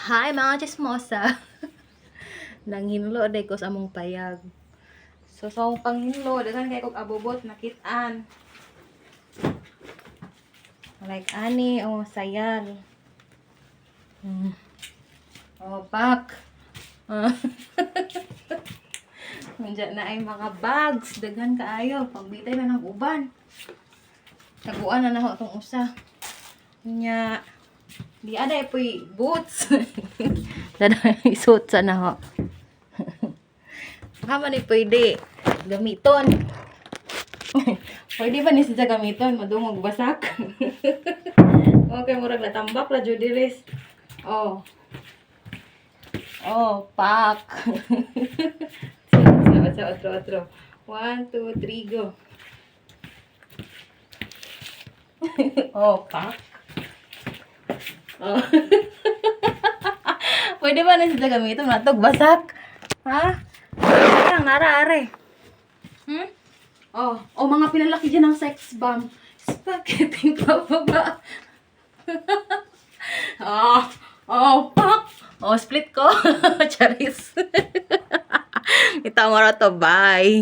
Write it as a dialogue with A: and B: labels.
A: Hi mga chismosa. Nanghinlo day ko sa among payag. So sa akong panghinlo, daghan kay kog abobot nakit-an. Like ani sayal. Pak. Nandiyan na ay mga bags, daghan kaayo, pagbitay na ng uban. Taguan na naho tong usa. Nya di ada poy boots. Dada isuot sa naho. Hama ni pwede gamiton. Pwede ba ni siya gamiton? Madungog basak. Okay, murag natambak la jud diris. Oh. Oh, pak. Sa otro. 1, 2, 3, go. Oh, pak. Oh. Pwede ba na siya gamiton? Matog basak. Ha? Parang nara-are. Oh, mga pinalaki dyan ng sex bomb. Spaghetti pa ba? Pak! Oh, split ko. Charis. Ito mo to, bye.